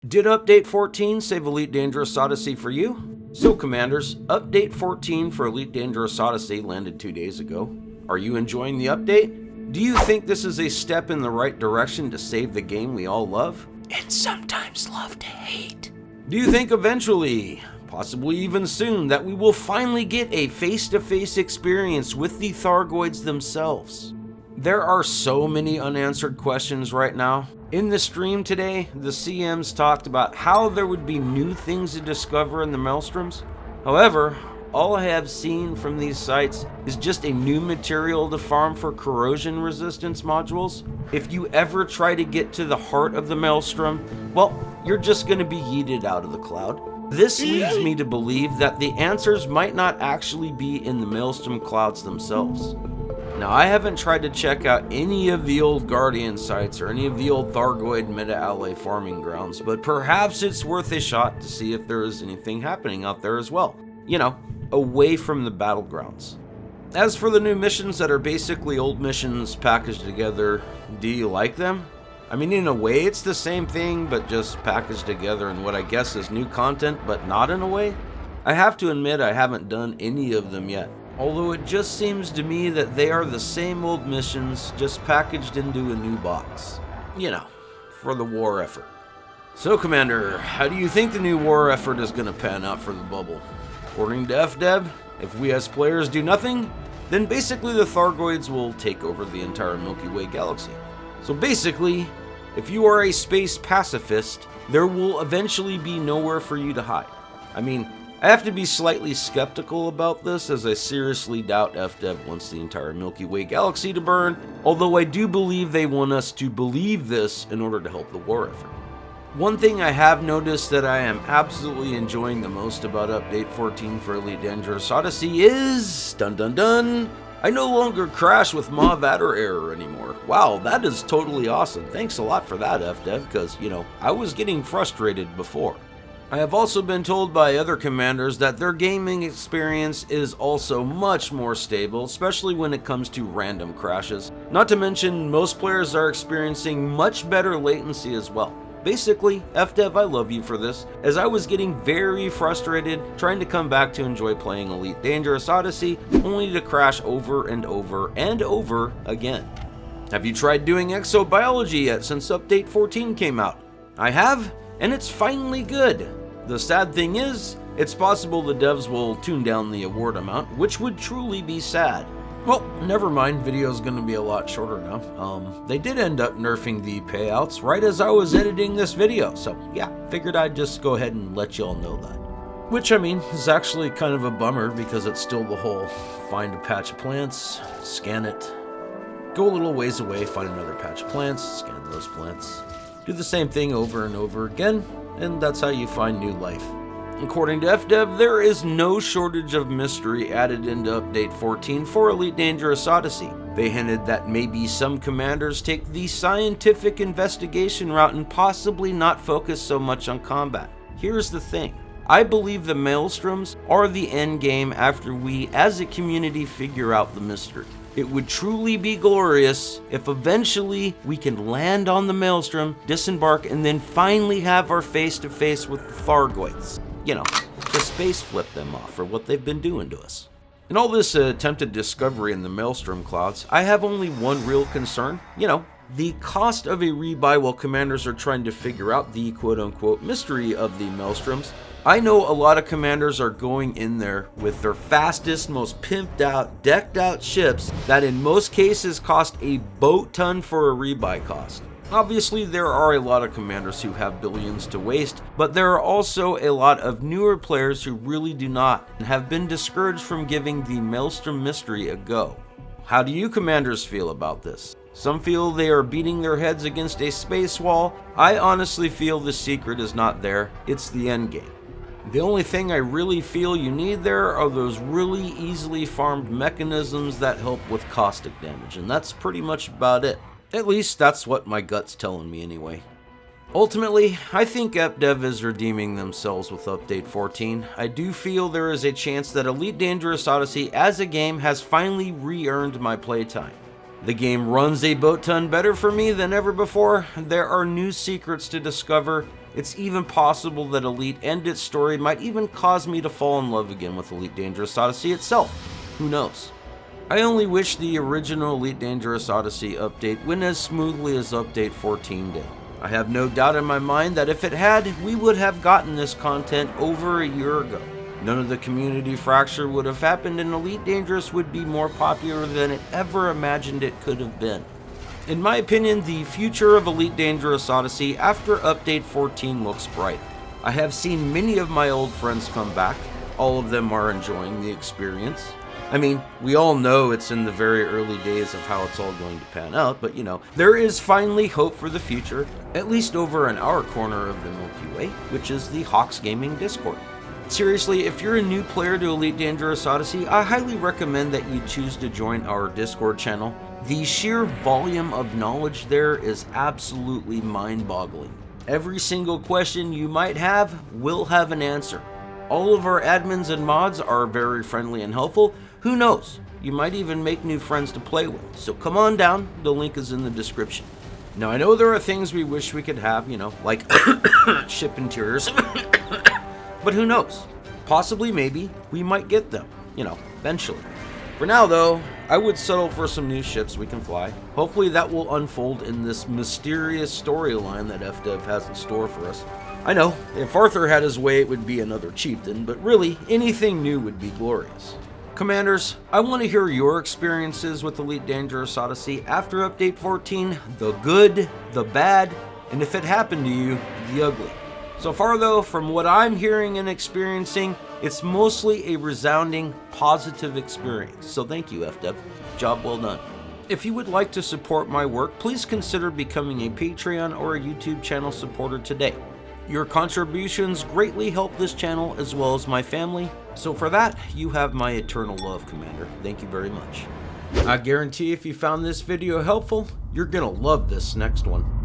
Did Update 14 save Elite Dangerous Odyssey for you? So Commanders, Update 14 for Elite Dangerous Odyssey landed 2 days ago. Are you enjoying the update? Do you think this is a step in the right direction to save the game we all love? And sometimes love to hate. Do you think eventually, possibly even soon, that we will finally get a face-to-face experience with the Thargoids themselves? There are so many unanswered questions right now. In the stream today, the CMs talked about how there would be new things to discover in the maelstroms. However, all I have seen from these sites is just a new material to farm for corrosion resistance modules. If you ever try to get to the heart of the maelstrom, well, you're just going to be yeeted out of the cloud. This leads me to believe that the answers might not actually be in the maelstrom clouds themselves. Now, I haven't tried to check out any of the old Guardian sites or any of the old Thargoid meta-ally farming grounds, but perhaps it's worth a shot to see if there is anything happening out there as well. You know, away from the battlegrounds. As for the new missions that are basically old missions packaged together, do you like them? I mean, in a way it's the same thing, but just packaged together in what I guess is new content, but not in a way. I have to admit I haven't done any of them yet. Although it just seems to me that they are the same old missions, just packaged into a new box. You know, for the war effort. So Commander, how do you think the new war effort is going to pan out for the bubble? According to FDev, if we as players do nothing, then basically the Thargoids will take over the entire Milky Way galaxy. So basically, if you are a space pacifist, there will eventually be nowhere for you to hide. I mean, I have to be slightly skeptical about this, as I seriously doubt FDev wants the entire Milky Way galaxy to burn, although I do believe they want us to believe this in order to help the war effort. One thing I have noticed that I am absolutely enjoying the most about Update 14 for Elite Dangerous Odyssey is, dun dun dun, I no longer crash with Mav Adder error anymore. Wow, that is totally awesome. Thanks a lot for that, FDev, because, you know, I was getting frustrated before. I have also been told by other commanders that their gaming experience is also much more stable, especially when it comes to random crashes. Not to mention, most players are experiencing much better latency as well. Basically, FDev, I love you for this, as I was getting very frustrated trying to come back to enjoy playing Elite Dangerous Odyssey, only to crash over and over and over again. Have you tried doing exobiology yet since Update 14 came out? I have, and it's finally good. The sad thing is, it's possible the devs will tune down the award amount, which would truly be sad. Well, never mind, video's gonna be a lot shorter now. They did end up nerfing the payouts right as I was editing this video, so yeah, figured I'd just go ahead and let y'all know that. Which, I mean, is actually kind of a bummer because it's still the whole find a patch of plants, scan it, go a little ways away, find another patch of plants, scan those plants, do the same thing over and over again, and that's how you find new life. According to FDev, there is no shortage of mystery added into Update 14 for Elite Dangerous Odyssey. They hinted that maybe some commanders take the scientific investigation route and possibly not focus so much on combat. Here's the thing. I believe the maelstroms are the end game after we as a community figure out the mystery. It would truly be glorious if eventually we can land on the maelstrom, disembark, and then finally have our face-to-face with the Thargoids. You know, to space flip them off for what they've been doing to us. In all this attempted discovery in the maelstrom clouds, I have only one real concern. You know, the cost of a rebuy while commanders are trying to figure out the quote-unquote mystery of the maelstroms. I know a lot of commanders are going in there with their fastest, most pimped out, decked out ships that in most cases cost a boat ton for a rebuy cost. Obviously, there are a lot of commanders who have billions to waste, but there are also a lot of newer players who really do not and have been discouraged from giving the maelstrom mystery a go. How do you commanders feel about this? Some feel they are beating their heads against a space wall. I honestly feel the secret is not there, it's the end game. The only thing I really feel you need there are those really easily farmed mechanisms that help with caustic damage, and that's pretty much about it. At least that's what my gut's telling me anyway. Ultimately, I think FDev is redeeming themselves with Update 14. I do feel there is a chance that Elite Dangerous Odyssey as a game has finally re-earned my playtime. The game runs a boat ton better for me than ever before. There are new secrets to discover. It's even possible that Elite and its story might even cause me to fall in love again with Elite Dangerous Odyssey itself. Who knows? I only wish the original Elite Dangerous Odyssey update went as smoothly as Update 14 did. I have no doubt in my mind that if it had, we would have gotten this content over a year ago. None of the community fracture would have happened, and Elite Dangerous would be more popular than it ever imagined it could have been. In my opinion, the future of Elite Dangerous Odyssey after Update 14 looks bright. I have seen many of my old friends come back. All of them are enjoying the experience. I mean, we all know it's in the very early days of how it's all going to pan out, but there is finally hope for the future, at least over in our corner of the Milky Way, which is the Hawks Gaming Discord. Seriously, if you're a new player to Elite Dangerous Odyssey, I highly recommend that you choose to join our Discord channel. The sheer volume of knowledge there is absolutely mind-boggling. Every single question you might have will have an answer. All of our admins and mods are very friendly and helpful. Who knows? You might even make new friends to play with. So come on down, the link is in the description. Now I know there are things we wish we could have, like ship interiors. But who knows? Possibly, maybe, we might get them, eventually. For now though, I would settle for some new ships we can fly. Hopefully that will unfold in this mysterious storyline that FDev has in store for us. I know, if Arthur had his way it would be another chieftain, but really, anything new would be glorious. Commanders, I want to hear your experiences with Elite Dangerous Odyssey after Update 14, the good, the bad, and if it happened to you, the ugly. So far though, from what I'm hearing and experiencing, it's mostly a resounding positive experience. So thank you, FDev. Job well done. If you would like to support my work, please consider becoming a Patreon or a YouTube channel supporter today. Your contributions greatly help this channel as well as my family, so for that, you have my eternal love, Commander. Thank you very much. I guarantee if you found this video helpful, you're gonna love this next one.